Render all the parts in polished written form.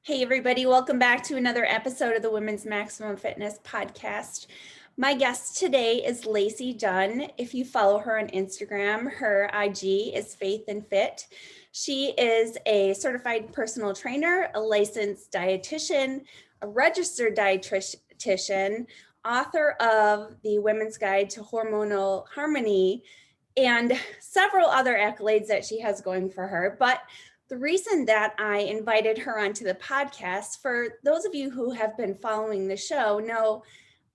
Hey, everybody, welcome back to another episode of the Women's Maximum Fitness Podcast. My guest today is Lacey Dunn. If you follow her on Instagram, her IG is Faith and Fit. She is a certified personal trainer, a licensed dietitian, a registered dietitian, author of The Women's Guide to Hormonal Harmony, and several other accolades that she has going for her. But the reason that I invited her onto the podcast, for those of you who have been following the show, know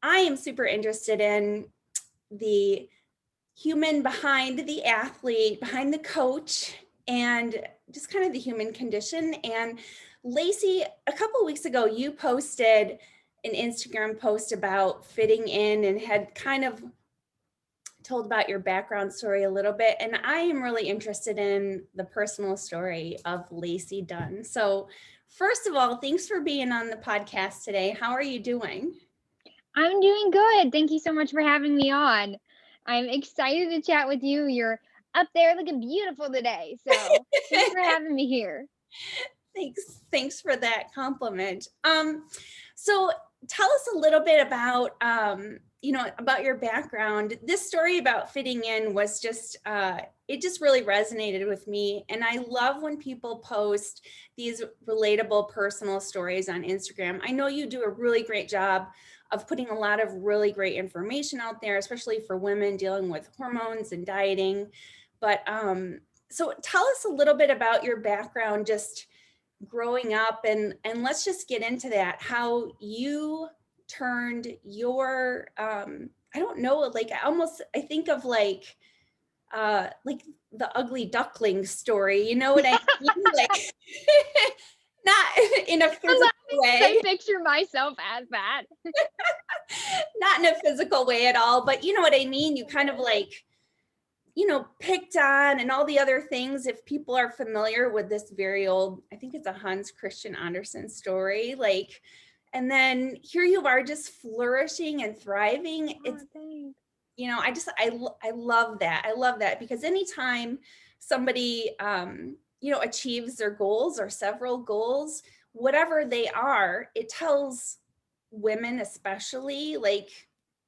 I am super interested in the human behind the athlete, behind the coach, and just kind of the human condition. And Lacey, a couple of weeks ago, you posted an Instagram post about fitting in and had kind of told about your background story a little bit, and I am really interested in the personal story of Lacey Dunn. So first of all, thanks for being on the podcast today. How are you doing? I'm doing good. Thank you so much for having me on. I'm excited to chat with you. You're up there looking beautiful today. So thanks for having me here. Thanks for that compliment. So tell us a little bit about about your background. This story about fitting in was just it just really resonated with me, and I love when people post these relatable personal stories on Instagram. I know you do a really great job of putting a lot of really great information out there, especially for women dealing with hormones and dieting. But so tell us a little bit about your background, just growing up, and let's just get into that, how you turned your I don't know, like I think of like the ugly duckling story, you know what I mean? Like not in a I'm physical laughing because I way, picture myself as that. not in a physical way at all, but you know what I mean, you kind of like, picked on and all the other things. If people are familiar with this very old, I think it's a Hans Christian Andersen story, like, and then here you are just flourishing and thriving. Oh, It's, thanks. I love that. I love that because anytime somebody, achieves their goals or several goals, whatever they are, it tells women especially, like,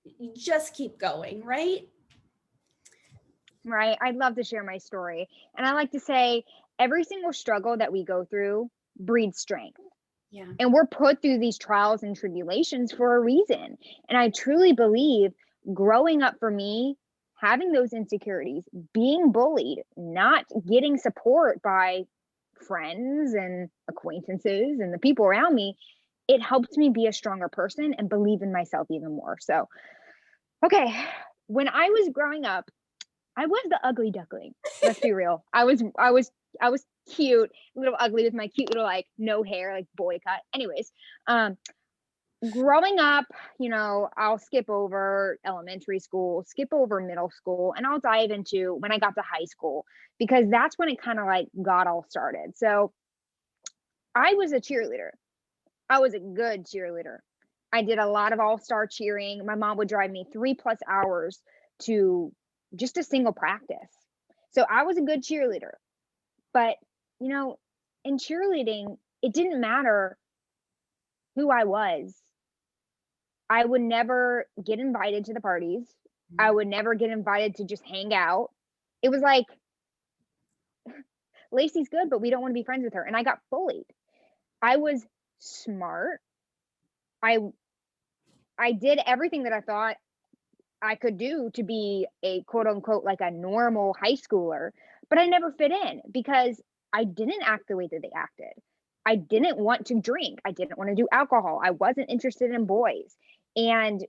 you just keep going, right? Right. I'd love to share my story. And I like to say every single struggle that we go through breeds strength. Yeah. And we're put through these trials and tribulations for a reason. And I truly believe growing up for me, having those insecurities, being bullied, not getting support by friends and acquaintances and the people around me, it helped me be a stronger person and believe in myself even more. So, okay, when I was growing up, I was the ugly duckling. Let's be real. I was cute, a little ugly with my cute little like no hair, like boy cut. Anyways, um, growing up, I'll skip over elementary school, skip over middle school, and I'll dive into when I got to high school because that's when it kind of like got all started. So I was a cheerleader. I was a good cheerleader. I did a lot of all-star cheering. My mom would drive me 3+ hours to just a single practice. So I was a good cheerleader. But, you know, in cheerleading, it didn't matter who I was. I would never get invited to the parties. I would never get invited to just hang out. It was like, Lacey's good, but we don't want to be friends with her. And I got bullied. I was smart. I I did everything that I thought I could do to be a quote unquote like a normal high schooler, but I never fit in because I didn't act the way that they acted. I didn't want to drink. I didn't want to do alcohol. I wasn't interested in boys. And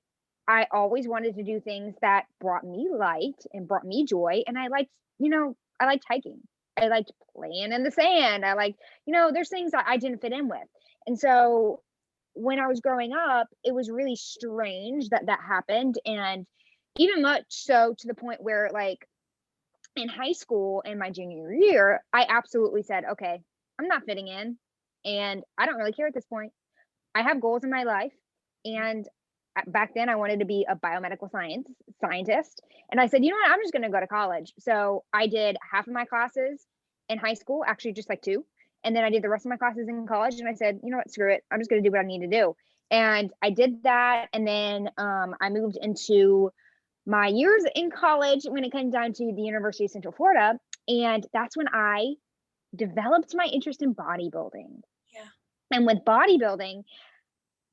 I always wanted to do things that brought me light and brought me joy. And I liked hiking. I liked playing in the sand. I liked, there's things that I didn't fit in with. And so when I was growing up, it was really strange that that happened. And even much so to the point where, like, in high school in my junior year, I absolutely said, okay, I'm not fitting in. And I don't really care at this point. I have goals in my life. And back then, I wanted to be a biomedical scientist. And I said, you know what? I'm just going to go to college. So I did half of my classes in high school, actually, just like two. And then I did the rest of my classes in college, and I said, you know what, screw it. I'm just going to do what I need to do. And I did that. And then I moved into my years in college when it came down to the University of Central Florida. And that's when I developed my interest in bodybuilding. Yeah. And with bodybuilding,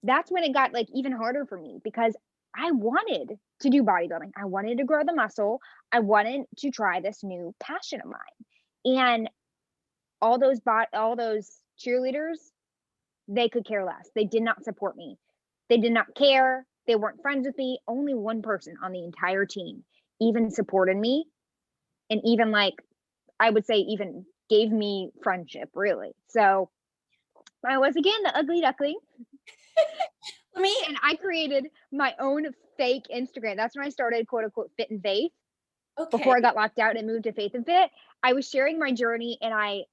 that's when it got like even harder for me because I wanted to do bodybuilding. I wanted to grow the muscle. I wanted to try this new passion of mine. And all those cheerleaders, they could care less. They did not support me. They did not care. They weren't friends with me. Only one person on the entire team even supported me, and even like I would say even gave me friendship, really. So I was again the ugly duckling. And I created my own fake Instagram. That's when I started quote unquote Fit and Faith. Okay. Before I got locked out and moved to Faith and Fit, I was sharing my journey, and I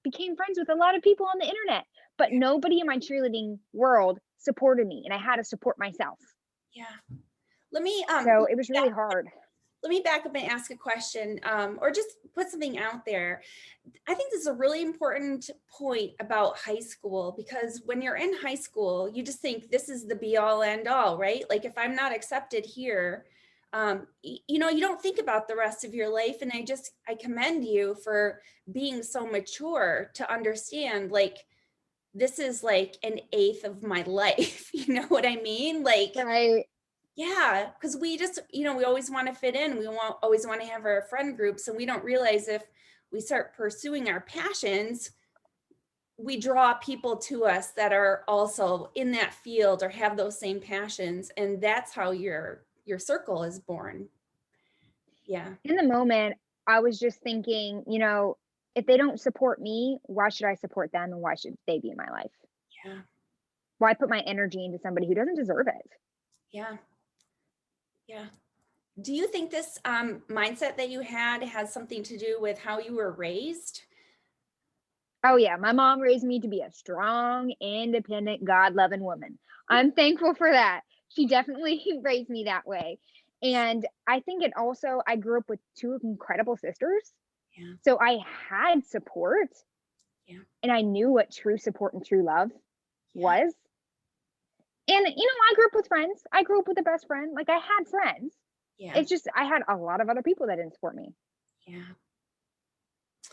became friends with a lot of people on the internet, but nobody in my cheerleading world supported me, and I had to support myself. Yeah. Let me So it was really hard. Let me back up and ask a question, or just put something out there. I think this is a really important point about high school, because when you're in high school, you just think this is the be all end all, right? Like if I'm not accepted here, you know, you don't think about the rest of your life. And I commend you for being so mature to understand, like, this is like an eighth of my life. You know what I mean? Like, Right. yeah, because we just, you know, we always want to fit in. We always want to have our friend groups, and we don't realize if we start pursuing our passions, we draw people to us that are also in that field or have those same passions, and that's how your circle is born. Yeah. In the moment, I was just thinking, you know, if they don't support me, why should I support them, and why should they be in my life? Yeah. Why put my energy into somebody who doesn't deserve it? Yeah. Yeah. Do you think this mindset that you had has something to do with how you were raised? Oh yeah, my mom raised me to be a strong, independent, God-loving woman. I'm thankful for that. She definitely raised me that way. And I think it also I grew up with two incredible sisters. Yeah. So I had support. Yeah. And I knew what true support and true love Yeah. was. And you know, I grew up with friends. I grew up with a best friend. Like I had friends. Yeah. It's just I had a lot of other people that didn't support me. Yeah.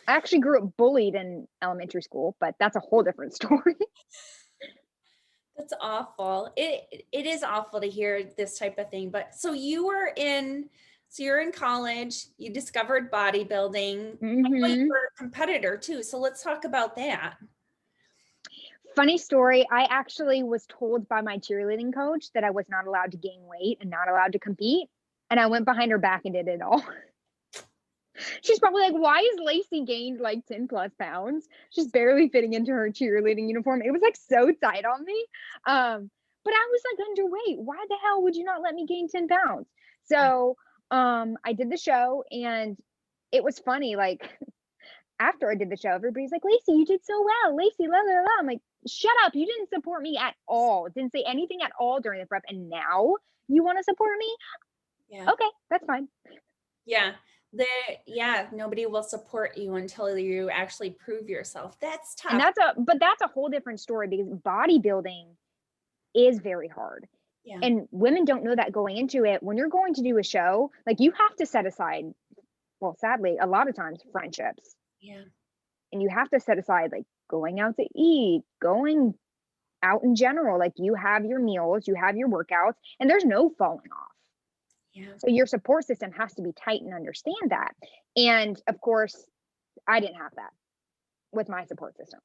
I actually grew up bullied in elementary school, but that's a whole different story. That's awful. It is awful to hear this type of thing. But so you're in college, you discovered bodybuilding. I know you Mhm. were a competitor too. So let's talk about that. Funny story, I actually was told by my cheerleading coach that I was not allowed to gain weight and not allowed to compete, and I went behind her back and did it all. She's probably like, "Why is Lacey gained like 10 plus pounds? She's barely fitting into her cheerleading uniform." It was like so tight on me. But I was like underweight. Why the hell would you not let me gain 10 pounds? So I did the show, and it was funny. Like after I did the show, everybody's like, "Lacey, you did so well. Lacey, la la la." I'm like, "Shut up. You didn't support me at all. Didn't say anything at all during the prep. And now you want to support me? Yeah. Okay, that's fine." Yeah. Nobody will support you until you actually prove yourself. That's And tough. that's a whole different story because bodybuilding is very hard. Yeah. And women don't know that going into it. When you're going to do a show, like you have to set aside, well, sadly, a lot of times friendships. Yeah. And you have to set aside like going out to eat, going out in general. Like you have your meals, you have your workouts, and there's no falling off. Yeah. So your support system has to be tight and understand that. And of course, I didn't have that with my support system.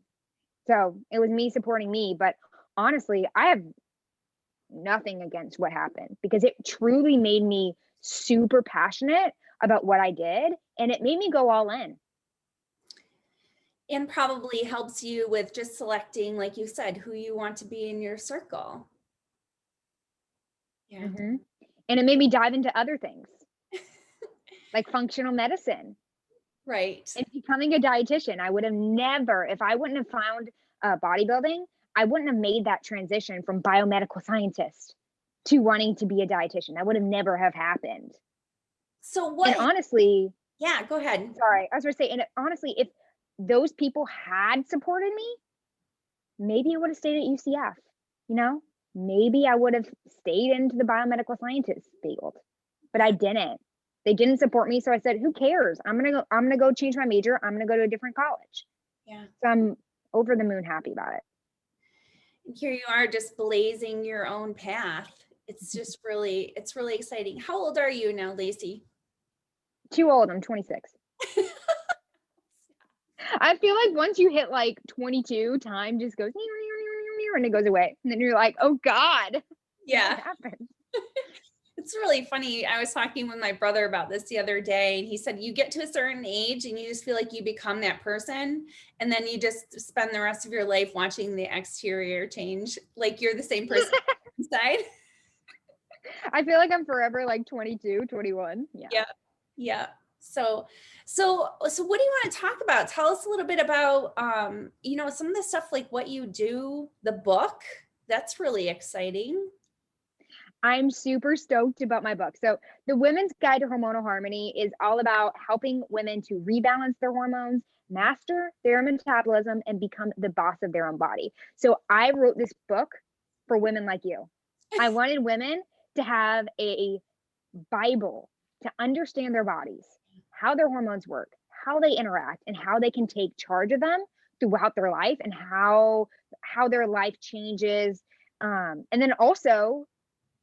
So it was me supporting me. But honestly, I have nothing against what happened because it truly made me super passionate about what I did, and it made me go all in. And probably helps you with just selecting, like you said, who you want to be in your circle. Yeah. Mm-hmm. And it made me dive into other things like functional medicine. Right. And becoming a dietitian. I would have never, if I wouldn't have found bodybuilding, I wouldn't have made that transition from biomedical scientist to wanting to be a dietitian. That would have never have happened. So what? And honestly, Yeah, go ahead. sorry, I was going to say, and honestly, if those people had supported me, maybe I would have stayed at UCF, you know? Maybe I would have stayed into the biomedical scientist field, but I didn't. They didn't support me, so I said, "Who cares? I'm gonna go change my major. I'm gonna go to a different college." Yeah. So I'm over the moon happy about it. And here you are just blazing your own path. It's really exciting. How old are you now, Lacey? Too old, I'm 26. I feel like once you hit like 22, time just goes and it goes away. And then you're like, "Oh God, what Yeah. happened?" It's really funny. I was talking with my brother about this the other day, and he said you get to a certain age and you just feel like you become that person. And then you just spend the rest of your life watching the exterior change. Like you're the same person inside. I feel like I'm forever like 22, 21. Yeah. Yeah. Yeah. So what do you want to talk about? Tell us a little bit about some of the stuff like what you do, the book. That's really exciting. I'm super stoked about my book. So, The Women's Guide to Hormonal Harmony is all about helping women to rebalance their hormones, master their metabolism, and become the boss of their own body. So, I wrote this book for women like you. I wanted women to have a Bible to understand their bodies, how their hormones work, how they interact, and how they can take charge of them throughout their life and how their life changes. And then also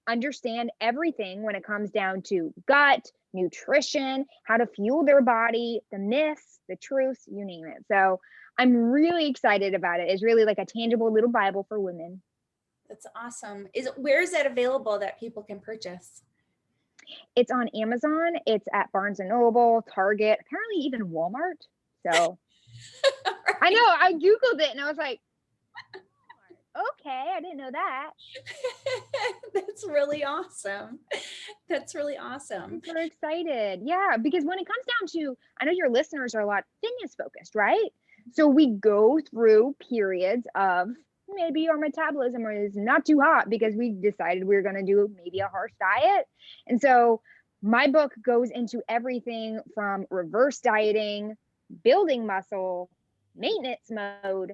understand everything when it comes down to gut, nutrition, how to fuel their body, the myths, the truths, you name it. So I'm really excited about it. It's really like a tangible little Bible for women. That's awesome. Where is that available that people can purchase? It's on Amazon. It's at Barnes and Noble, Target, apparently even Walmart. So Right. I know I Googled it and I was like, okay, I didn't know that. That's really awesome. That's really awesome. Super excited. Yeah, because when it comes down to, I know your listeners are a lot fitness focused, right? So we go through periods of maybe our metabolism is not too hot because we decided we were going to do maybe a harsh diet. And so my book goes into everything from reverse dieting, building muscle, maintenance mode,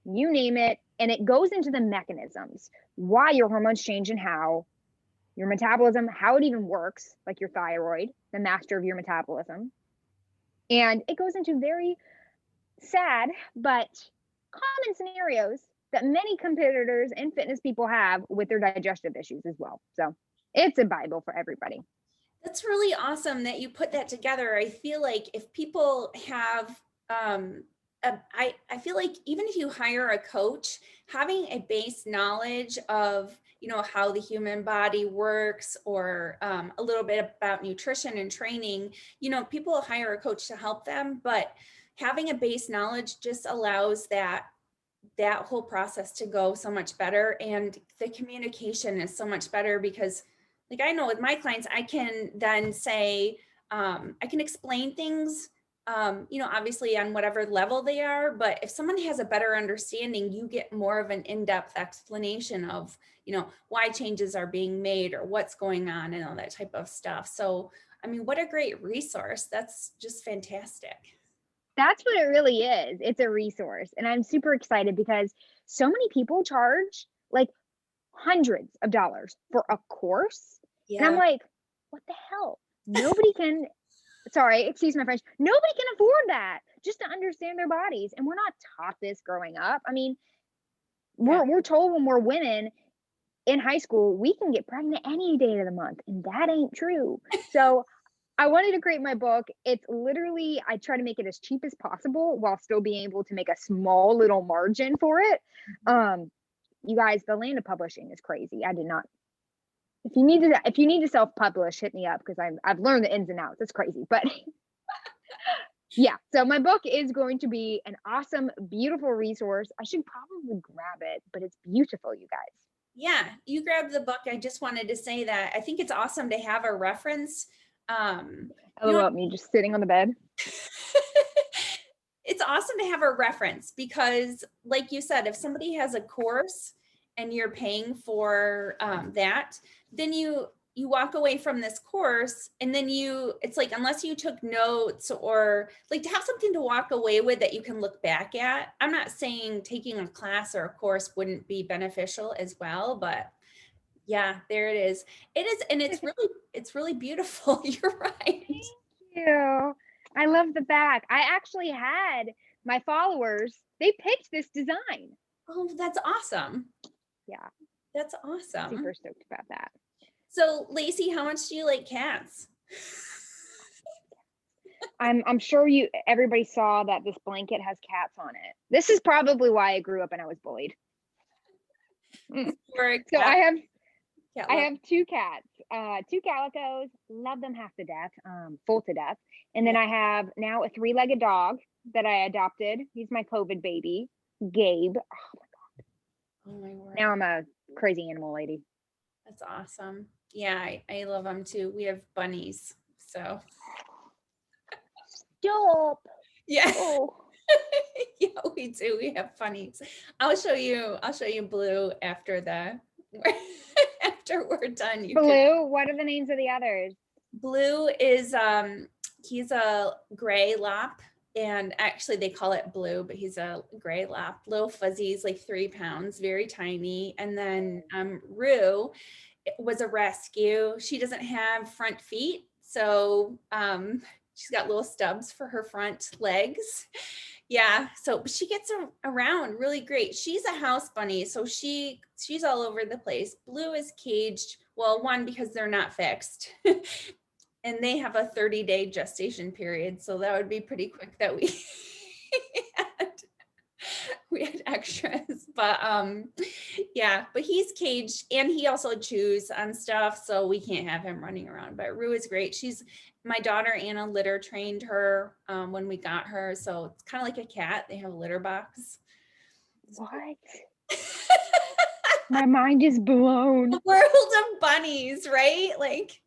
you name it. And it goes into the mechanisms, why your hormones change and how, your metabolism, how it even works, like your thyroid, the master of your metabolism. And it goes into very sad but common scenarios that many competitors and fitness people have with their digestive issues as well. So it's a Bible for everybody. That's really awesome that you put that together. I feel like if people have, I feel like even if you hire a coach, having a base knowledge of, how the human body works or a little bit about nutrition and training, people will hire a coach to help them, but having a base knowledge just allows that whole process to go so much better. And the communication is so much better because like I know with my clients, I can then say, I can explain things, obviously on whatever level they are. But if someone has a better understanding, you get more of an in-depth explanation of, why changes are being made or what's going on and all that type of stuff. So, I mean, what a great resource. That's just fantastic. That's what it really is. It's a resource. And I'm super excited because so many people charge like hundreds of dollars for a course. And I'm Yeah. like, what the hell? Nobody can, sorry, excuse my French, nobody can afford that just to understand their bodies. And we're not taught this growing up. I mean, we're told when we're women in high school, we can get pregnant any day of the month. And that ain't true. So I wanted to create my book. It's literally, I try to make it as cheap as possible while still being able to make a small little margin for it. You guys, the land of publishing is crazy. I did not. If you need to self-publish, hit me up because I've learned the ins and outs. It's crazy, but yeah. So my book is going to be an awesome, beautiful resource. I should probably grab it, but it's beautiful, you guys. Yeah, you grabbed the book. I just wanted to say that I think it's awesome to have a reference. I love me just sitting on the bed. It's awesome to have a reference because, like you said, if somebody has a course and you're paying for that, then you walk away from this course and then it's like, unless you took notes or like to have something to walk away with that you can look back at. I'm not saying taking a class or a course wouldn't be beneficial as well, but yeah, there it is. It is. And it's really beautiful. You're right. Thank you. I love the back. I actually had my followers, they picked this design. Oh, that's awesome. Yeah. That's awesome. Super stoked about that. So Lacey, how much do you like cats? I'm sure everybody saw that this blanket has cats on it. This is probably why I grew up and I was bullied. So I have two cats, two calicos, love them half to death, full to death. And then I have now a 3-legged dog that I adopted. He's my COVID baby, Gabe. Oh my God. Oh my word. Now I'm a crazy animal lady. That's awesome. Yeah, I love them too. We have bunnies, so. Stop. Yeah. Oh. Yeah, we do. We have bunnies. I'll show you Blue after after we're done. Blue, what are the names of the others? Blue is he's a gray lap, and actually they call it Blue, but he's a gray lap, little fuzzy. He's like 3 pounds, very tiny. And then Rue was a rescue. She doesn't have front feet, so she's got little stubs for her front legs. Yeah, so she gets around really great. She's a house bunny, so she's all over the place. Blue is caged. Well, one, because they're not fixed. And they have a 30-day gestation period, so that would be pretty quick that we had extras. But yeah, but he's caged and he also chews on stuff, so we can't have him running around. But Rue is great. My daughter Anna litter trained her when we got her, so it's kind of like a cat. They have a litter box. What? My mind is blown. The world of bunnies, right? Like,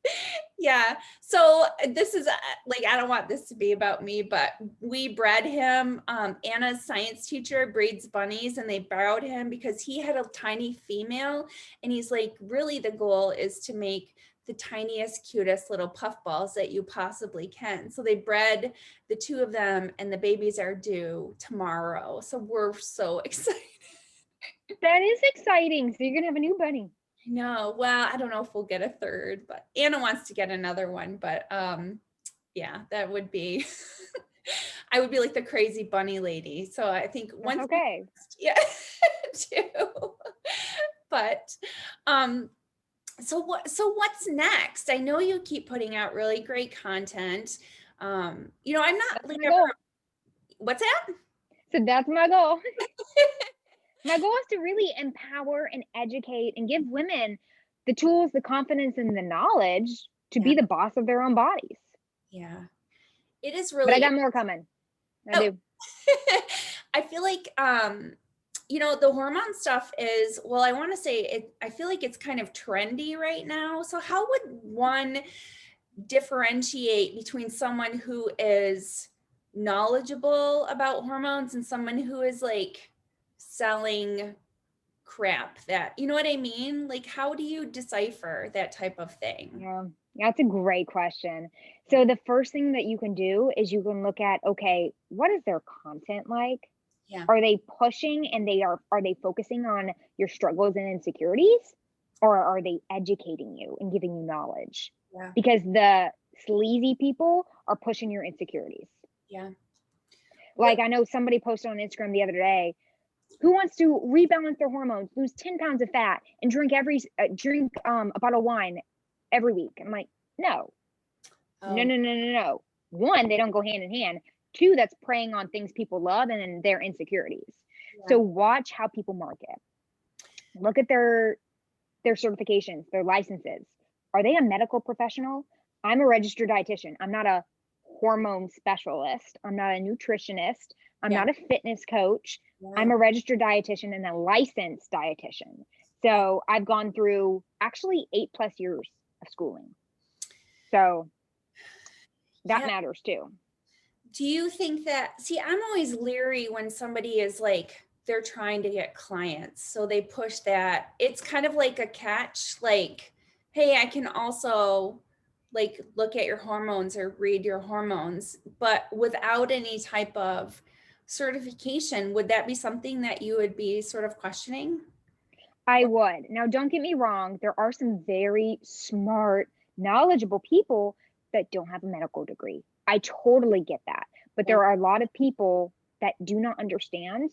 yeah. So this is like, I don't want this to be about me, but we bred him. Anna's science teacher breeds bunnies, and they borrowed him because he had a tiny female, and he's like, really the goal is to make the tiniest, cutest little puffballs that you possibly can. So they bred the 2 of them, and the babies are due tomorrow. So we're so excited. That is exciting. So you're going to have a new bunny. No, well, I don't know if we'll get a 3rd, but Anna wants to get another one. But yeah, that would be, I would be like the crazy bunny lady. So I think once, okay. Yeah, too. But so what's next? I know you keep putting out really great content. I'm not like what's that? So that's my goal. My goal is to really empower and educate and give women the tools, the confidence, and the knowledge to be the boss of their own bodies. Yeah, it is really. But I got more coming. I do. I feel like, the hormone stuff is, well, I want to say it, I feel like it's kind of trendy right now. So how would one differentiate between someone who is knowledgeable about hormones and someone who is like selling crap that, you know what I mean? Like, how do you decipher that type of thing? Yeah, that's a great question. So the first thing that you can do is you can look at, okay, what is their content like? Yeah. Are they pushing and are they focusing on your struggles and insecurities, or are they educating you and giving you knowledge? Yeah. Because the sleazy people are pushing your insecurities. Yeah. Like I know somebody posted on Instagram the other day, who wants to rebalance their hormones, lose 10 pounds of fat, and drink a bottle of wine every week? I'm like, no. No. 1, they don't go hand in hand. 2, that's preying on things people love and their insecurities. Yeah. So watch how people market. Look at their certifications, their licenses. Are they a medical professional? I'm a registered dietitian. I'm not a hormone specialist. I'm not a nutritionist. I'm not a fitness coach. Yeah. I'm a registered dietitian and a licensed dietitian. So I've gone through actually 8+ years of schooling. So that matters too. Do you think that, I'm always leery when somebody is like, they're trying to get clients. So they push that. It's kind of like a catch, like hey, I can also like look at your hormones or read your hormones, but without any type of certification, would that be something that you would be sort of questioning? I would. Now, don't get me wrong, there are some very smart, knowledgeable people that don't have a medical degree. I totally get that. But Yeah. there are a lot of people that do not understand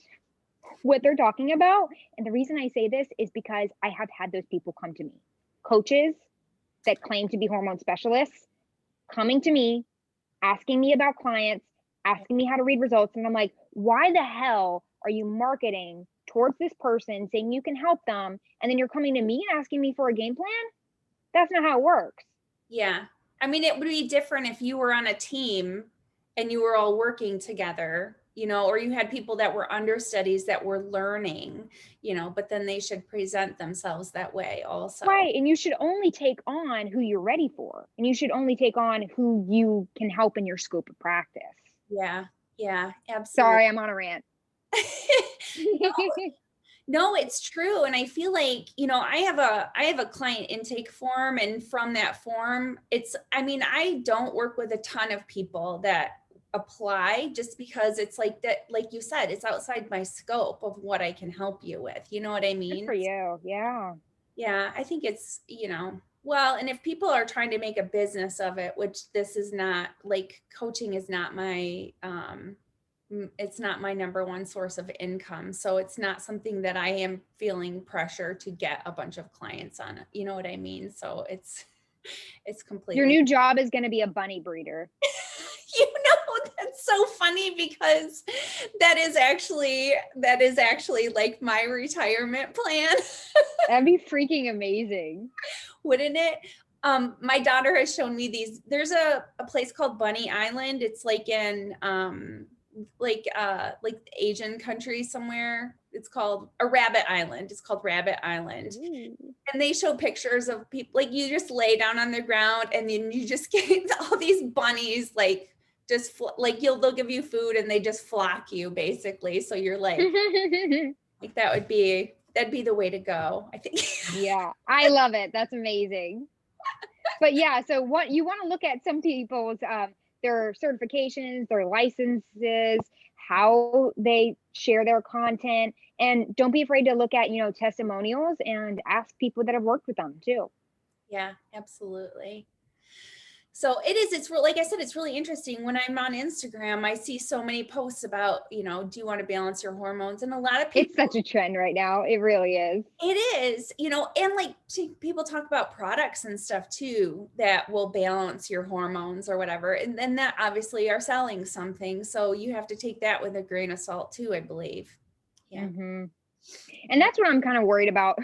what they're talking about. And the reason I say this is because I have had those people come to me. Coaches that claim to be hormone specialists coming to me, asking me about clients, asking me how to read results. And I'm like, why the hell are you marketing towards this person saying you can help them? And then you're coming to me and asking me for a game plan? That's not how it works. Yeah. I mean, it would be different if you were on a team and you were all working together, or you had people that were understudies that were learning, but then they should present themselves that way also. Right. And you should only take on who you're ready for. And you should only take on who you can help in your scope of practice. Yeah. Yeah, absolutely. Sorry, I'm on a rant. No, it's true. And I feel like, I have a client intake form, and from that form, I don't work with a ton of people that apply, just because it's like that, like you said, it's outside my scope of what I can help you with. You know what I Good mean? for you. Yeah. Yeah, I think it's, well, and if people are trying to make a business of it, which this is not, like, coaching is not my it's not my number one source of income. So it's not something that I am feeling pressure to get a bunch of clients on. You know what I mean? So it's Your completely new job is going to be a bunny breeder. that's so funny, because that is actually like my retirement plan. That'd be freaking amazing. Wouldn't it? My daughter has shown me these. There's a place called Bunny Island. It's like in like Asian country somewhere. It's called a Rabbit Island. It's called Rabbit Island. Ooh. And they show pictures of people, like, you just lay down on the ground and then you just get all these bunnies, like, just like they'll give you food and they just flock you, basically. So you're like that'd be the way to go, I think. Yeah, I love it. That's amazing. But yeah, so what you want to look at some people's their certifications, their licenses, how they share their content, and don't be afraid to look at, testimonials and ask people that have worked with them too. Yeah, absolutely. So it's real, like I said, it's really interesting. When I'm on Instagram, I see so many posts about, do you want to balance your hormones? And a lot of It's people, such a trend right now. It really is. it is, and like people talk about products and stuff too that will balance your hormones or whatever. And then that obviously are selling something. So you have to take that with a grain of salt too, I believe. Yeah. Hmm. And that's what I'm kind of worried about.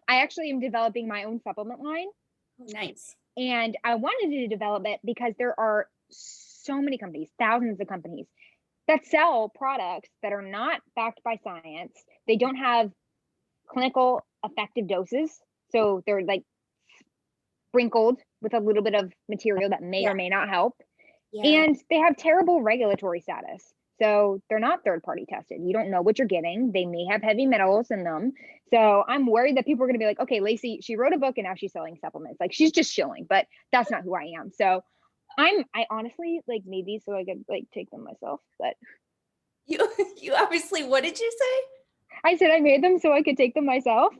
I actually am developing my own supplement line. Oh, nice. And I wanted to develop it because there are so many companies, thousands of companies that sell products that are not backed by science. They don't have clinical effective doses. So they're like sprinkled with a little bit of material that may Yeah. or may not help. Yeah. And they have terrible regulatory status. So they're not third party tested. You don't know what you're getting. They may have heavy metals in them. So I'm worried that people are going to be like, okay, Lacey, she wrote a book and now she's selling supplements. Like she's just shilling, but that's not who I am. So I honestly like maybe so I could like take them myself, but You obviously, what did you say? I said I made them so I could take them myself.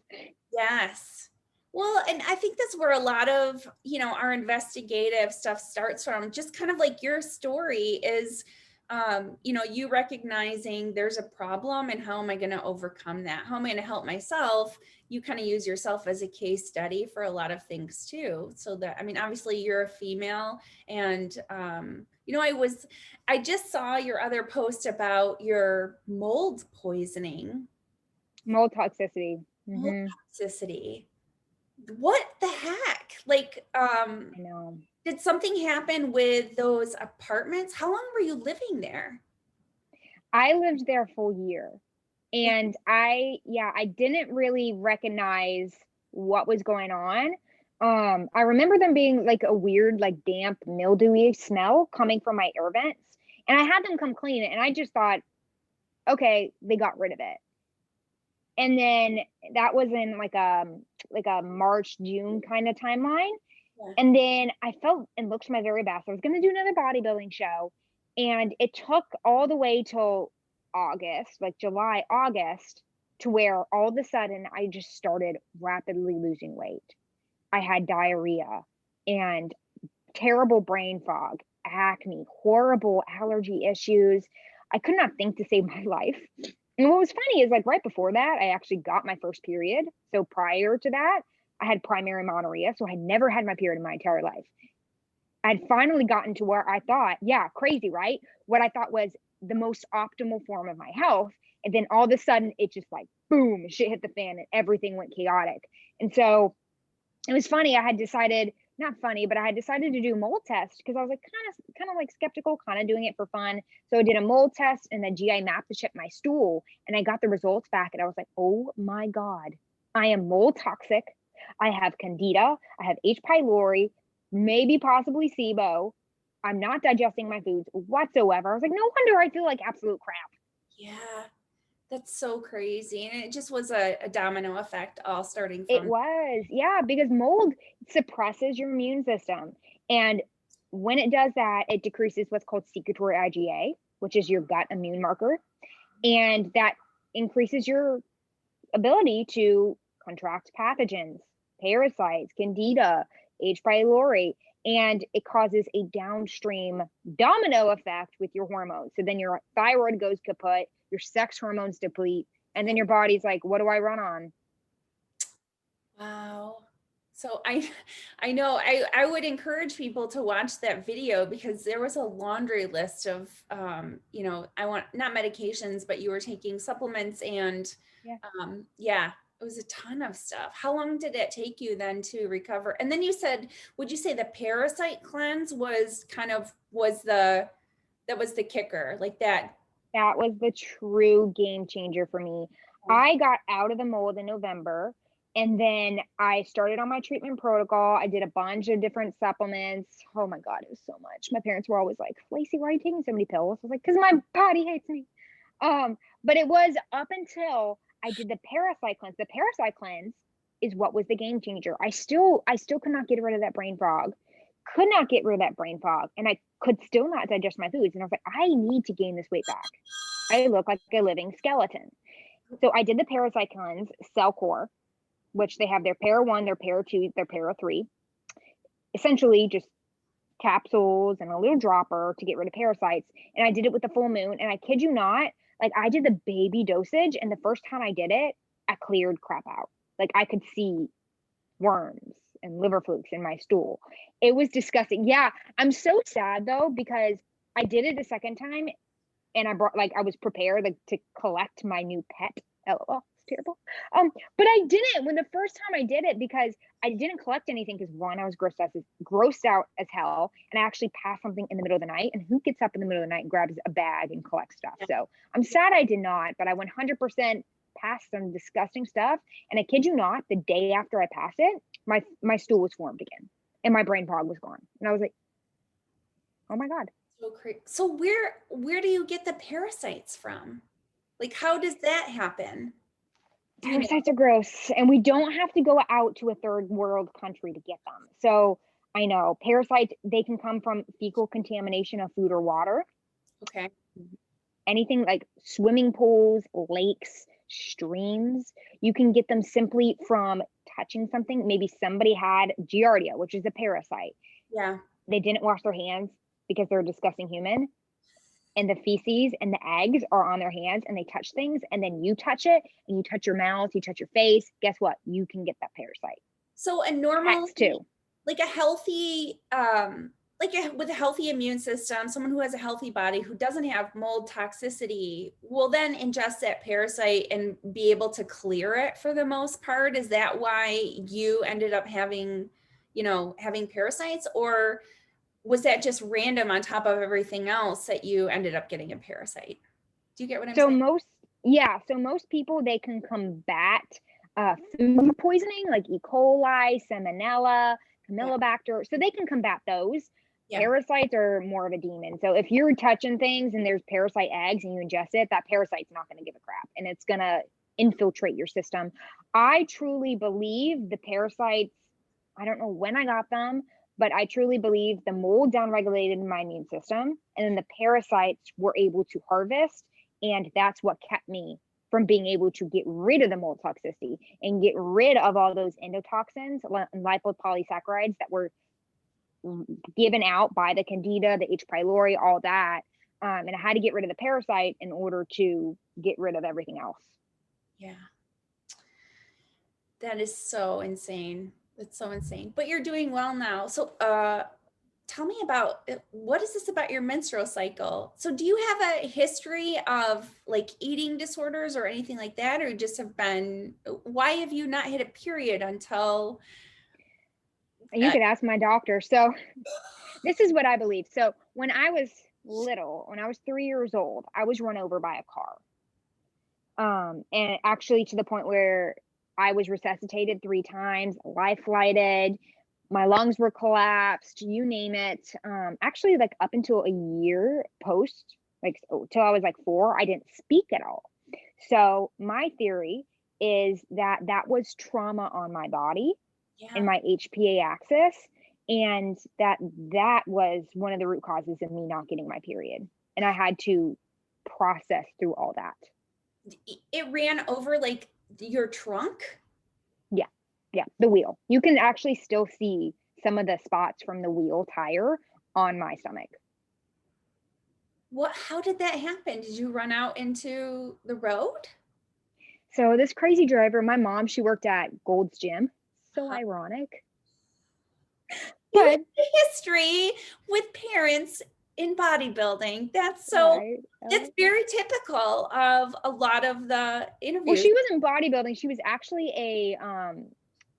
Yes. Well, and I think that's where a lot of, our investigative stuff starts from. Just kind of like your story is, you recognizing there's a problem and how am I going to overcome that? How am I going to help myself? You kind of use yourself as a case study for a lot of things too. So that, obviously you're a female and, I just saw your other post about your mold poisoning. Mold toxicity. Mold Hmm. toxicity. What the heck? Like, I know. did something happen with those apartments? How long were you living there? I lived there a full year. And I didn't really recognize what was going on. I remember them being like a weird, like damp, mildewy smell coming from my air vents. And I had them come clean it. And I just thought, okay, they got rid of it. And then that was in like like a March, June kind of timeline. Yeah. And then I felt and looked my very best. I was going to do another bodybuilding show. And it took all the way till August, like July, August, to where all of a sudden I just started rapidly losing weight. I had diarrhea and terrible brain fog, acne, horrible allergy issues. I could not think to save my life. And what was funny is like right before that, I actually got my first period. So prior to that, I had primary amenorrhea. So I had never had my period in my entire life. I'd finally gotten to where I thought, yeah, crazy, right? What I thought was the most optimal form of my health. And then all of a sudden it just like, boom, shit hit the fan and everything went chaotic. And so it was funny. I had decided, not funny, but I had decided to do a mold test because I was like kind of like skeptical, kind of doing it for fun. So I did a mold test and the GI map to check my stool, and I got the results back, and I was like, oh my God, I am mold toxic. I have candida. I have H. pylori, maybe possibly SIBO. I'm not digesting my foods whatsoever. I was like, no wonder I feel like absolute crap. Yeah. That's so crazy. And it just was a domino effect all starting It from. was, yeah, because mold suppresses your immune system. And when it does that, it decreases what's called secretory IgA, which is your gut immune marker. And that increases your ability to contract pathogens, parasites, candida, H. pylori, and it causes a downstream domino effect with your hormones. So then your thyroid goes kaput, your sex hormones deplete, and then your body's like, what do I run on? Wow. So I know I would encourage people to watch that video because there was a laundry list of I want not medications, but you were taking supplements and Yeah. yeah, it was a ton of stuff. How long did it take you then to recover? And then you said, would you say the parasite cleanse was that was the kicker, like that? That was the true game changer for me. I got out of the mold in November, and then I started on my treatment protocol. I did a bunch of different supplements. Oh my God, it was so much. My parents were always like, Lacey, why are you taking so many pills? I was like, because my body hates me. But it was up until I did the parasite cleanse. The parasite cleanse is what was the game changer. I still could not get rid of that brain fog. Could not get rid of that brain fog. And I could still not digest my foods. And I was like, I need to gain this weight back. I look like a living skeleton. So I did the parasite cleanse, Cell Core, which they have their para 1, their para 2, their para 3. Essentially just capsules and a little dropper to get rid of parasites. And I did it with the full moon. And I kid you not, like I did the baby dosage. And the first time I did it, I cleared crap out. Like I could see worms and liver flukes in my stool. It was disgusting. Yeah. I'm so sad though, because I did it the second time and I was prepared to collect my new pet. LOL, it's terrible. But I didn't when the first time I did it because I didn't collect anything because one, I was grossed out as hell, and I actually passed something in the middle of the night. And who gets up in the middle of the night and grabs a bag and collects stuff? So I'm sad I did not, but I 100% passed some disgusting stuff. And I kid you not, the day after I passed it, my stool was formed again, and my brain fog was gone. And I was like, oh my God. So crazy. So where do you get the parasites from? Like, how does that happen? Parasites are gross, and we don't have to go out to a third world country to get them. So I know parasites, they can come from fecal contamination of food or water. Okay. Anything like swimming pools, lakes, streams. You can get them simply from touching something. Maybe somebody had Giardia, which is a parasite. Yeah. They didn't wash their hands because they're a disgusting human. And the feces and the eggs are on their hands, and they touch things, and then you touch it and you touch your mouth, you touch your face. Guess what? You can get that parasite. So a normal, Pets too. like a healthy, with a healthy immune system, someone who has a healthy body who doesn't have mold toxicity will then ingest that parasite and be able to clear it for the most part. Is that why you ended up having parasites, or was that just random on top of everything else that you ended up getting a parasite? Do you get what I'm saying? So most people, they can combat food poisoning like E. coli, Salmonella, Camelobacter. So they can combat those. Yeah. Parasites are more of a demon. So if you're touching things and there's parasite eggs and you ingest it, that parasite's not going to give a crap, and it's going to infiltrate your system. I truly believe the parasites, I don't know when I got them, but I truly believe the mold downregulated my immune system, and then the parasites were able to harvest, and that's what kept me from being able to get rid of the mold toxicity and get rid of all those endotoxins and lipopolysaccharides that were given out by the candida, the H. pylori, all that. And I had to get rid of the parasite in order to get rid of everything else. Yeah. That is so insane. That's so insane. But you're doing well now. So tell me about, what is this about your menstrual cycle? So do you have a history of like eating disorders or anything like that? Or you just have been, why have you not hit a period until? And you could ask my doctor. So this is what I believe. So when I was little, when I was 3 years old, I was run over by a car. And actually to the point where I was resuscitated 3 times, life flighted, my lungs were collapsed, you name it. Actually, like up until a year post, like till I was like 4, I didn't speak at all. So my theory is that that was trauma on my body and my HPA axis, and that was one of the root causes of me not getting my period. And I had to process through all that. It ran over like your trunk? Yeah, the wheel. You can actually still see some of the spots from the wheel tire on my stomach. How did that happen? Did you run out into the road? So this crazy driver, my mom, she worked at Gold's Gym. So ironic. But history with parents in bodybuilding. That's so, it's very typical of a lot of the interviews. Well, she wasn't bodybuilding. She was actually a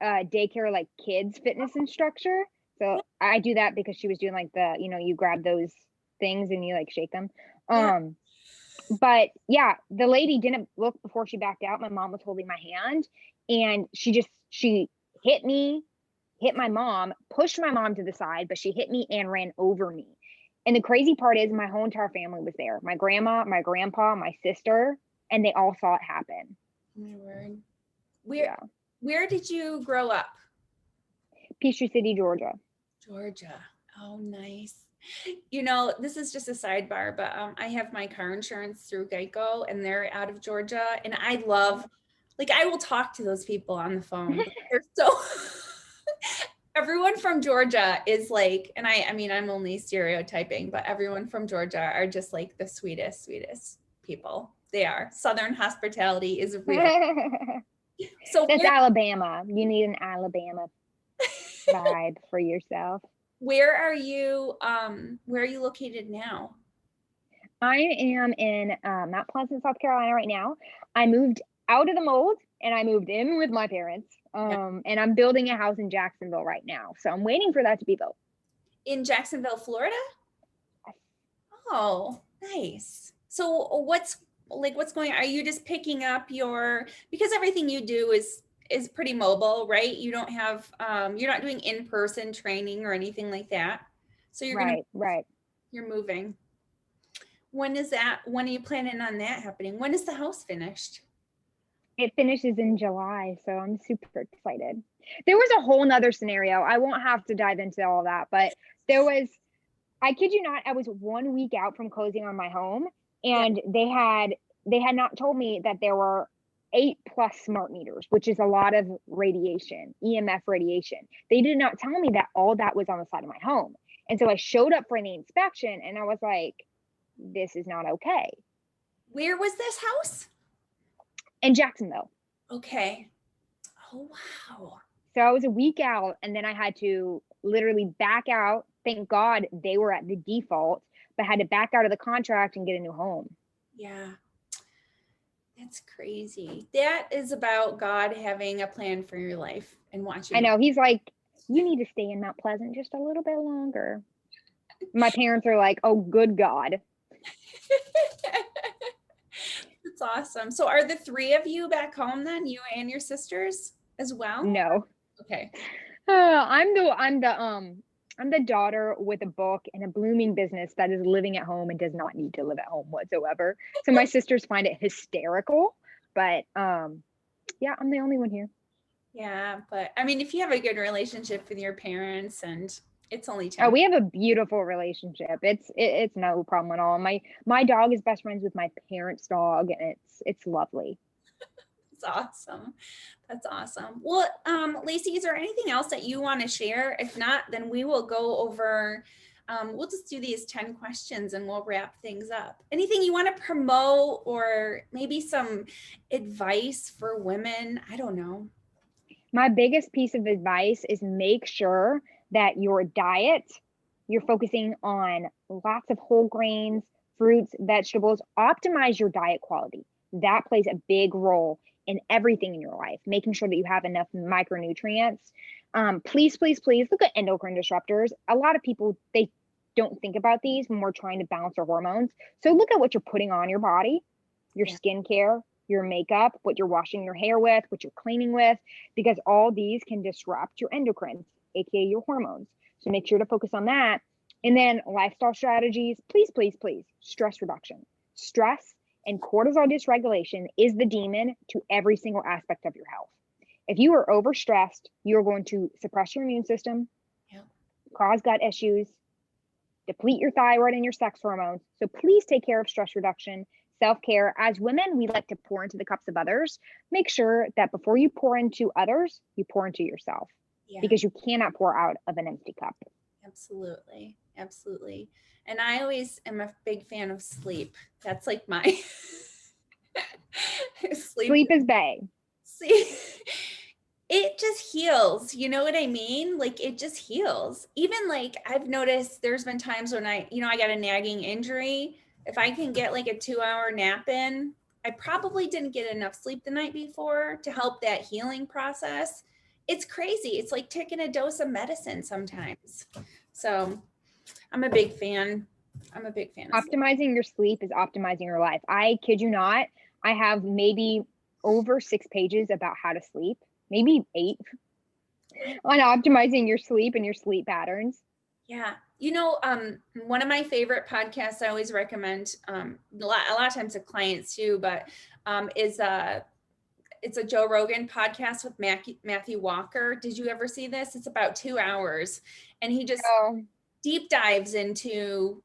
daycare, like kids fitness instructor. So I do that because she was doing like the, you grab those things and you like shake them. But yeah, the lady didn't look before she backed out. My mom was holding my hand, and she hit me, hit my mom, pushed my mom to the side, but she hit me and ran over me. And the crazy part is my whole entire family was there. My grandma, my grandpa, my sister, and they all saw it happen. Oh my word. Where did you grow up? Peachtree City, Georgia. Georgia. Oh, nice. This is just a sidebar, but I have my car insurance through Geico, and they're out of Georgia. And I love, I will talk to those people on the phone. They're so, everyone from Georgia is like, and I mean, I'm only stereotyping, but everyone from Georgia are just like the sweetest people. They are. Southern hospitality is real. So that's Alabama. You need an Alabama vibe for yourself. Where are you located now? I am in Mount Pleasant, South Carolina right now. I moved out of the mold and I moved in with my parents. And I'm building a house in Jacksonville right now. So I'm waiting for that to be built. In Jacksonville, Florida? Oh, nice. So what's going on? Are you just picking up because everything you do is pretty mobile, right? You don't have, you're not doing in-person training or anything like that. So you're you're moving. When are you planning on that happening? When is the house finished? It finishes in July, so I'm super excited. There was a whole nother scenario. I won't have to dive into all that, but I kid you not, I was 1 week out from closing on my home, and they had not told me that there were 8+ smart meters, which is a lot of radiation, EMF radiation. They did not tell me that all that was on the side of my home. And so I showed up for the inspection, and I was like, this is not okay. Where was this house? In Jacksonville. Okay. Oh, wow. So I was a week out, and then I had to literally back out. Thank God they were at the default, but had to back out of the contract and get a new home. Yeah. That's crazy. That is about God having a plan for your life and watching. I know. He's like, you need to stay in Mount Pleasant just a little bit longer. My parents are like, oh, good God. That's awesome. So are the 3 of you back home then, you and your sisters as well? No. Okay. I'm the daughter with a book and a blooming business that is living at home and does not need to live at home whatsoever. So my sisters find it hysterical. but yeah, I'm the only one here. Yeah, but I mean, if you have a good relationship with your parents, and it's only Oh, 10. we have a beautiful relationship. It's no problem at all. My dog is best friends with my parents' dog, and it's lovely. That's awesome. That's awesome. Well, Lacey, is there anything else that you want to share? If not, then we will go over, we'll just do these 10 questions and we'll wrap things up. Anything you want to promote, or maybe some advice for women? I don't know. My biggest piece of advice is make sure that your diet, you're focusing on lots of whole grains, fruits, vegetables, optimize your diet quality. That plays a big role in everything in your life, making sure that you have enough micronutrients. Please, please, please look at endocrine disruptors. A lot of people, they don't think about these when we're trying to balance our hormones. So look at what you're putting on your body, your Yeah. skincare, your makeup, what you're washing your hair with, what you're cleaning with, because all these can disrupt your endocrines, aka your hormones. So make sure to focus on that. And then lifestyle strategies, please, please, please, stress reduction. Stress and cortisol dysregulation is the demon to every single aspect of your health. If you are overstressed, you're going to suppress your immune system, Yeah. cause gut issues, deplete your thyroid and your sex hormones. So please take care of stress reduction, self-care. As women, we like to pour into the cups of others. Make sure that before you pour into others, you pour into yourself, Yeah. because you cannot pour out of an empty cup. Absolutely. Absolutely. And I always am a big fan of sleep. That's like my sleep. Sleep is bae. See, it just heals. You know what I mean? Like it just heals. Even like I've noticed there's been times when I got a nagging injury. If I can get like a 2-hour nap in, I probably didn't get enough sleep the night before to help that healing process. It's crazy. It's like taking a dose of medicine sometimes. So I'm a big fan. I'm a big fan of sleep. Optimizing your sleep is optimizing your life. I kid you not. I have maybe over 6 pages about how to sleep, maybe 8, on optimizing your sleep and your sleep patterns. Yeah. One of my favorite podcasts I always recommend, a lot of times to clients too, but it's a Joe Rogan podcast with Matthew Walker. Did you ever see this? It's about 2 hours, and he just So deep dives into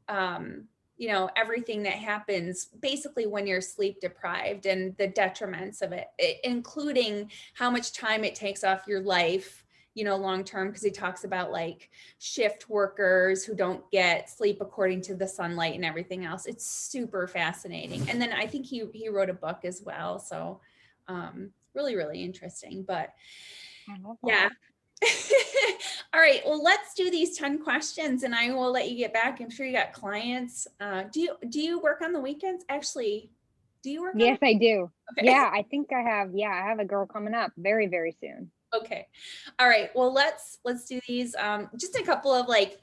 everything that happens basically when you're sleep deprived and the detriments of it, including how much time it takes off your life, long term, because he talks about like shift workers who don't get sleep according to the sunlight and everything else. It's super fascinating. And then I think he wrote a book as well. So really, really interesting. But yeah. All right. Well, let's do these 10 questions and I will let you get back. I'm sure you got clients. Do you work on the weekends? Actually, do you work on yes, I do. Okay. Yeah, I think I have. Yeah, I have a girl coming up very, very soon. Okay. All right. Well, let's do these. Just a couple of like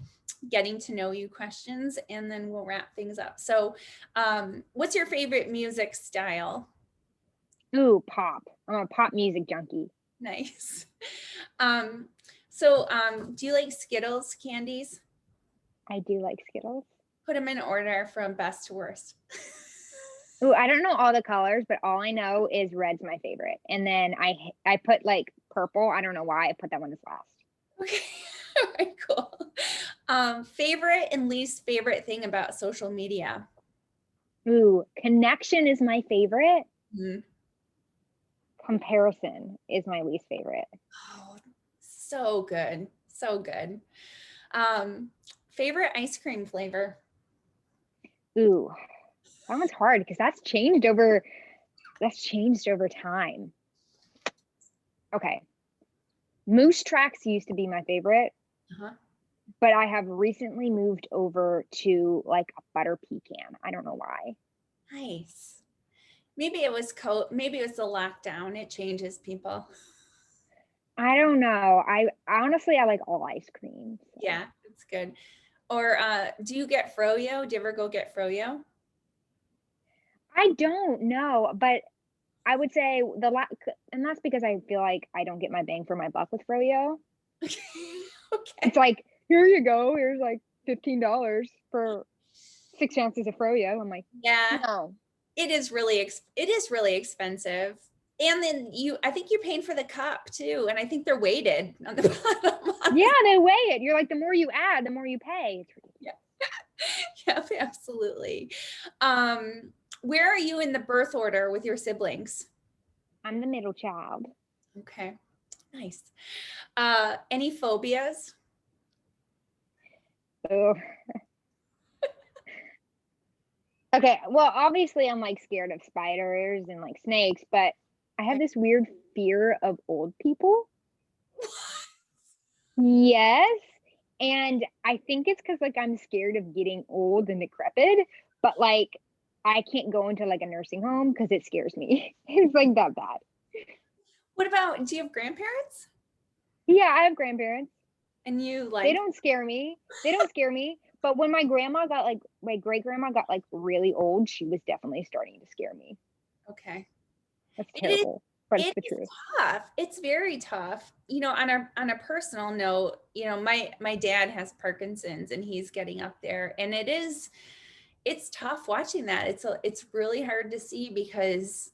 getting to know you questions and then we'll wrap things up. So what's your favorite music style? Ooh, pop. I'm a pop music junkie. Nice. Do you like Skittles candies? I do like Skittles. Put them in order from best to worst. Ooh, I don't know all the colors, but all I know is red's my favorite. And then I put like purple. I don't know why I put that one as last. Okay. All right, cool. Favorite and least favorite thing about social media? Ooh, connection is my favorite. Mhm. Comparison is my least favorite. Oh, so good. So good. Um, Favorite ice cream flavor? Ooh, that one's hard because that's changed over time. Okay. Moose Tracks used to be my favorite, Uh-huh. but I have recently moved over to like a butter pecan. I don't know why. Nice. Maybe it was maybe it was the lockdown. It changes people. I don't know. I honestly I like all ice cream. So. Yeah, it's good. Or do you get froyo? Do you ever go get froyo? I don't know, but I would say and that's because I feel like I don't get my bang for my buck with froyo. Okay. It's like, here you go. Here's like $15 for 6 ounces of froyo. I'm like, Yeah. no. It is really, it is really expensive. And then I think you're paying for the cup too. And I think they're weighted on the bottom. Yeah, they weigh it. You're like, the more you add, the more you pay. It's ridiculous. Yeah, absolutely. Where are you in the birth order with your siblings? I'm the middle child. Okay, nice. Any phobias? Oh. Okay, well, obviously I'm like scared of spiders and like snakes, but I have this weird fear of old people. Yes. And I think it's because like I'm scared of getting old and decrepit, but like I can't go into like a nursing home because it scares me. It's like that bad. What about, do you have grandparents? Yeah, I have grandparents. And you They like, don't scare me. They don't scare me. But when my grandma got like my great grandma got like really old, she was definitely starting to scare me. okay. That's It is, terrible, but it's it the is truth. tough. It's very tough. You know, on a personal note, you know, my dad has Parkinson's and he's getting up there, and it's tough watching that. It's really hard to see because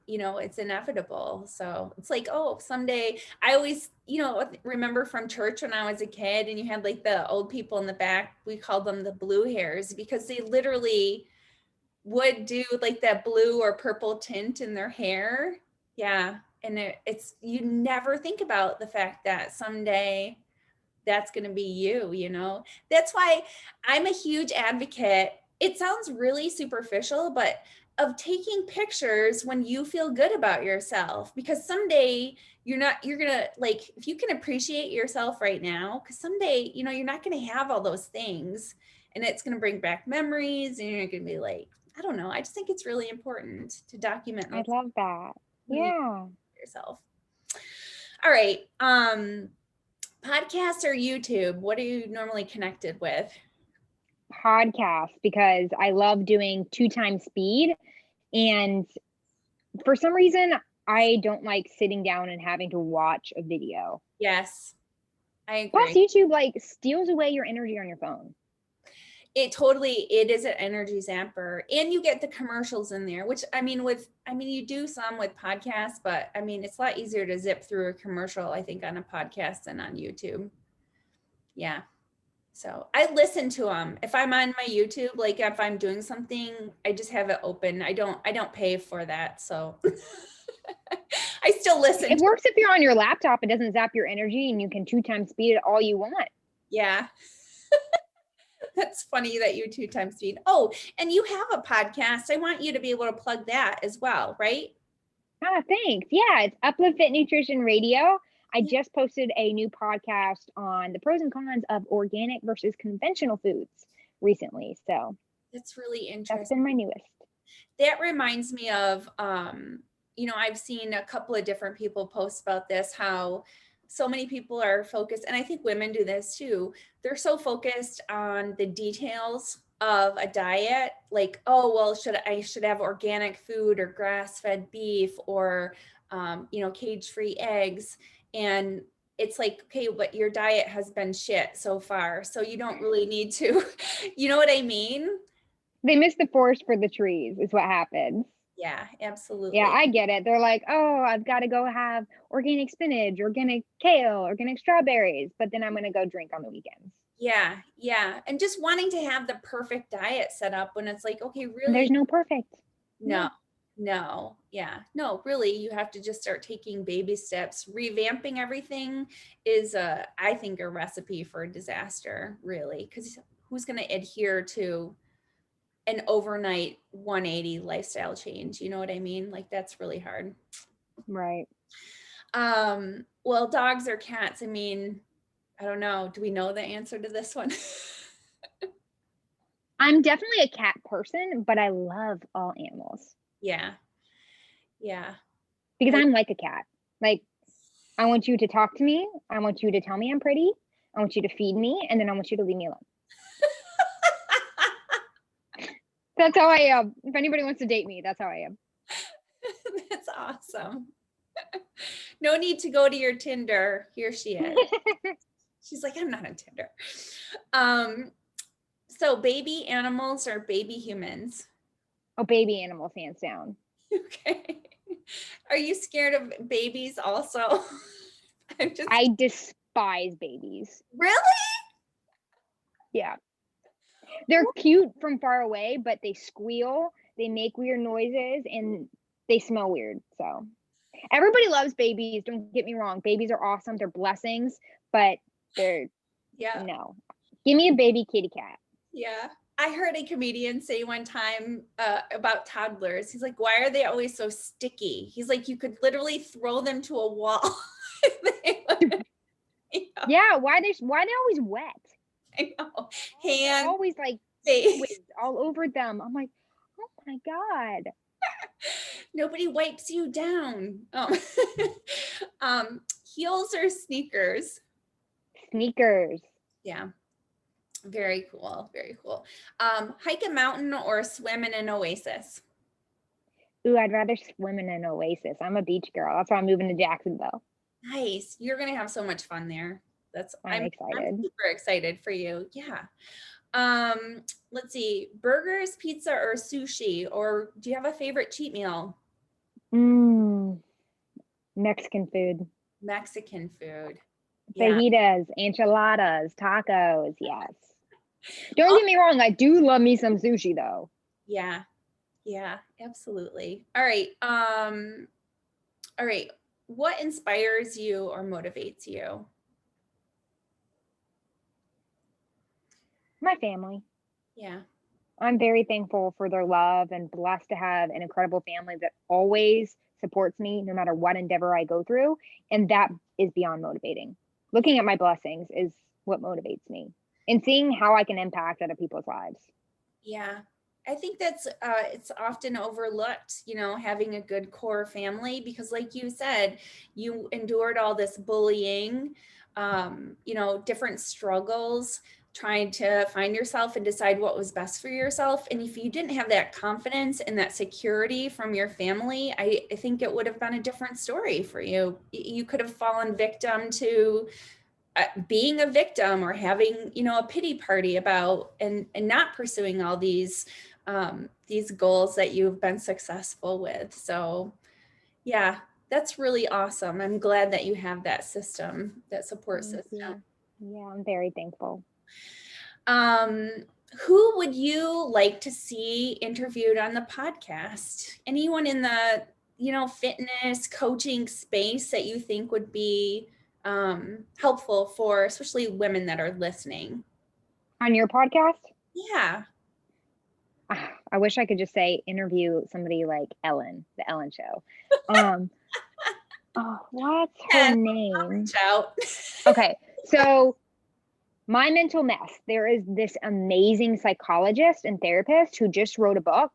you know, it's inevitable. So it's like, oh, someday. I always, you know, remember from church when I was a kid, and you had like the old people in the back. We called them the blue hairs because they literally would do like that blue or purple tint in their hair. Yeah. And it's, you never think about the fact that someday that's going to be you, you know? That's why I'm a huge advocate. It sounds really superficial, but of taking pictures when you feel good about yourself, because someday you're going to like, if you can appreciate yourself right now, because someday, you know, you're not going to have all those things, and it's going to bring back memories, and you're going to be like, I don't know. I just think it's really important to document I those love that. when you Yeah. yourself. All right. Podcast or YouTube? What are you normally connected with? Podcast because I love doing 2 times speed. And for some reason, I don't like sitting down and having to watch a video. Yes, I Plus, agree. YouTube like steals away your energy on your phone. It is an energy zapper, and you get the commercials in there, which I mean, you do some with podcasts, but I mean, it's a lot easier to zip through a commercial, I think, on a podcast than on YouTube. Yeah. So I listen to them. If I'm on my YouTube, like if I'm doing something, I just have it open. I don't pay for that. So I still listen It to works if you're on your laptop, it doesn't zap your energy and you can 2 times speed it all you want. Yeah. That's funny that you 2 times speed. Oh, and you have a podcast. I want you to be able to plug that as well, right? Ah, thanks. Yeah, it's Uplifting Nutrition Radio. I just posted a new podcast on the pros and cons of organic versus conventional foods recently. So That's really that's interesting. been my newest. That reminds me of, you know, I've seen a couple of different people post about this, how so many people are focused, and I think women do this too. They're so focused on the details of a diet, like, oh, well, I should have organic food or grass-fed beef or, you know, cage-free eggs. And it's like, okay, but your diet has been shit so far, so you don't really need to, you know what I mean? They miss the forest for the trees, is what happens. Yeah, Yeah, absolutely. I get it. They're like, oh, I've got to go have organic spinach, organic kale, organic strawberries, but then I'm going to go drink on the weekends. Yeah, yeah. And just wanting to have the perfect diet set up when it's like, okay, And really, there's no perfect. no, No. no, yeah, no, really, you have to just start taking baby steps. Revamping everything is, I think, a recipe for a disaster, really, because who's going to adhere to an overnight 180 lifestyle change? You know what I mean? Like, that's really hard. Right. Well, dogs or cats, I mean, I don't know. Do we know the answer to this one? I'm definitely a cat person, but I love all animals Yeah. Yeah. because I I'm like a cat. Like, I want you to talk to me. I want you to tell me I'm pretty. I want you to feed me. And then I want you to leave me alone. That's how I am. If anybody wants to date me, that's how I am. That's awesome. No need to go to your Tinder. Here she is. She's like, I'm not on Tinder. So baby animals or baby humans? Oh, baby animals, hands down. Okay. Are you scared of babies also? I'm just I despise babies. really? Yeah. They're cute from far away, but they squeal, they make weird noises, and they smell weird. So everybody loves babies. Don't get me wrong. Babies are awesome. They're blessings, but they're Yeah. no. Give me a baby kitty cat. Yeah. I heard a comedian say one time about toddlers. He's like, why are they always so sticky? He's like, you could literally throw them to a wall. They would- yeah, Yeah, why they always wet? I know. They're Hands, always like face. fluids all over them. I'm like, oh my God. Nobody wipes you down. Heels or sneakers? Sneakers. Yeah. Very cool. Very cool. Hike a mountain or swim in an oasis? Ooh, I'd rather swim in an oasis. I'm a beach girl. That's why I'm moving to Jacksonville. Nice. You're gonna have so much fun there. I'm I'm excited. super excited for you. Yeah. Um, let's see, burgers, pizza, or sushi, or do you have a favorite cheat meal? Mmm, Mexican food. Mexican food. Yeah. Fajitas, enchiladas, tacos. Yes. Don't get me wrong. I do love me some sushi though. Yeah. Yeah, absolutely. All right. All right. What inspires you or motivates you? My family. Yeah. I'm very thankful for their love and blessed to have an incredible family that always supports me no matter what endeavor I go through. And that is beyond motivating. Looking at my blessings is what motivates me and seeing how I can impact other people's lives. Yeah. I think that's it's often overlooked, having a good core family because like you said, you endured all this bullying, different struggles, trying to find yourself and decide what was best for yourself. And if you didn't have that confidence and that security from your family, I think it would have been a different story for you. You could have fallen victim to being a victim or having a pity party about and not pursuing all these goals that you've been successful with. So yeah, that's really awesome. I'm glad that you have that system, that support Thank system. you. Yeah, I'm very thankful. um who would you like to see interviewed on the podcast? Anyone in the fitness coaching space that you think would be helpful for especially women that are listening? On your podcast, Yeah. I wish I could just say interview somebody like Ellen, the Ellen show. Um, oh, what's her Yes, name? reach out. Okay, so My Mental Mess. There is this amazing psychologist and therapist who just wrote a book.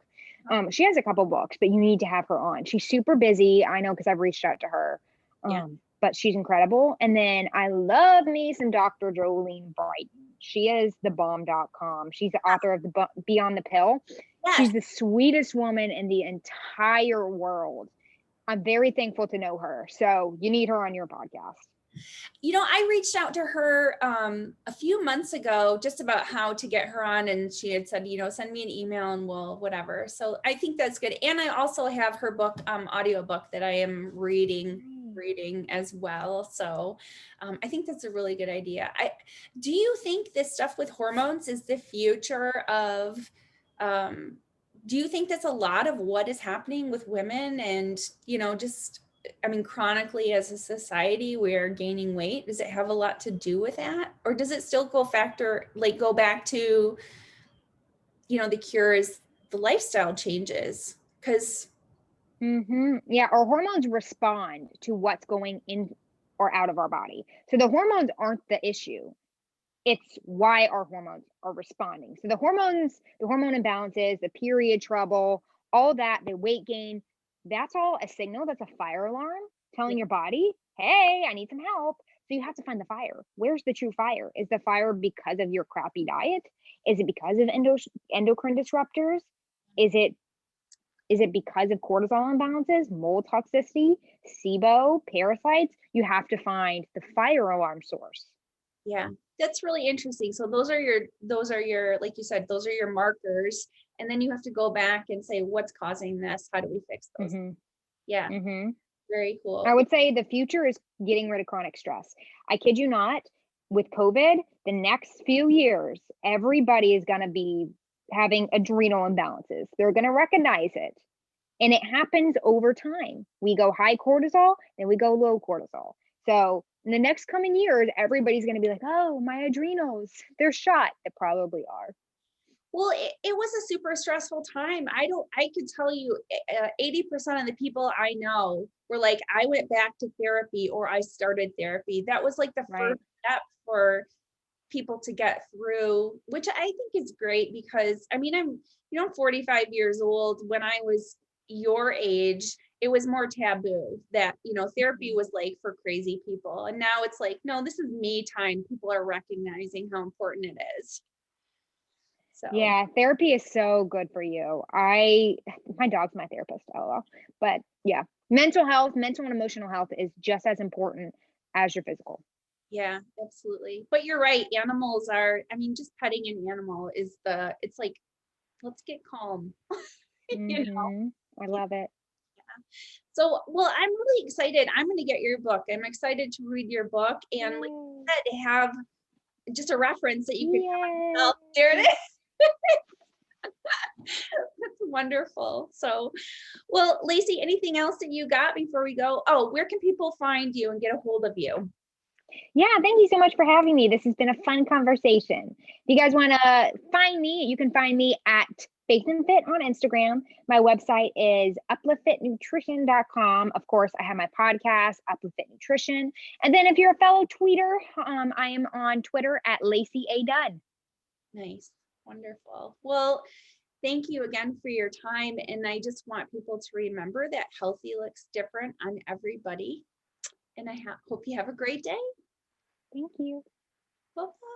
She has a couple books, but you need to have her on. She's super busy. I know because I've reached out to her. Yeah. But she's incredible. And then I love me some Dr. Jolene Brighton. She is thebomb.com. She's the author of the Beyond the Pill. Yes. She's the sweetest woman in the entire world. I'm very thankful to know her. So you need her on your podcast. I reached out to her a few months ago just about how to get her on, and she had said, send me an email and we'll whatever. So I think that's good. And I also have her book, audiobook that I am reading as well. So I think that's a really good idea. Do you think this stuff with hormones is the future of do you think that's a lot of what is happening with women and, chronically as a society, we're gaining weight? Does it have a lot to do with that? Or does it still go back to, the cure is the lifestyle changes? Because Yeah, our hormones respond to what's going in or out of our body. So the hormones aren't the issue. It's why our hormones are responding. So the hormone imbalances, the period trouble, all that, the weight gain, that's all a signal. That's a fire alarm telling your body, hey, I need some help. So you have to find the fire. Where's the true fire? Is the fire because of your crappy diet? Is it because of endocrine disruptors? Is it because of cortisol imbalances, mold toxicity, SIBO, parasites? You have to find the fire alarm source. yeah, that's really interesting. So those are your, like you said, those are your markers And then you have to go back and say, what's causing this? How do we fix those? Mm-hmm. Yeah, Mm-hmm. very cool. I would say the future is getting rid of chronic stress. I kid you not, with COVID, the next few years, everybody is going to be having adrenal imbalances. They're going to recognize it. And it happens over time. We go high cortisol, then we go low cortisol. So in the next coming years, everybody's going to be like, oh, my adrenals, they're shot. They probably are. Well, it was a super stressful time. I could tell you 80% of the people I know were like, I went back to therapy or I started therapy. That was like the Right. first step for people to get through, which I think is great because I mean, I'm 45 years old. When I was your age, it was more taboo that, therapy was like for crazy people. And now it's like, no, this is me time. People are recognizing how important it is. So Yeah, therapy is so good for you. My dog's my therapist, LOL. But yeah, mental and emotional health is just as important as your physical. yeah, absolutely. But you're right. Animals are, I mean, just petting an animal it's like, let's get calm. you know? I love it. So, well, I'm really excited. I'm going to get your book. I'm excited to read your book and like you Yay. said, have just a reference that you could Yay. there it is. That's wonderful. So, well, Lacey, anything else that you got before we go? Oh, where can people find you and get a hold of you? Yeah, thank you so much for having me. This has been a fun conversation. If you guys want to find me, you can find me at Faith and Fit on Instagram. My website is upliftnutrition.com. Of course, I have my podcast, Uplifting Nutrition. And then if you're a fellow tweeter, I am on Twitter at Lacey A. Dunn. Nice. Wonderful. Well, thank you again for your time. And I just want people to remember that healthy looks different on everybody. And I hope you have a great day. Thank you. Bye-bye.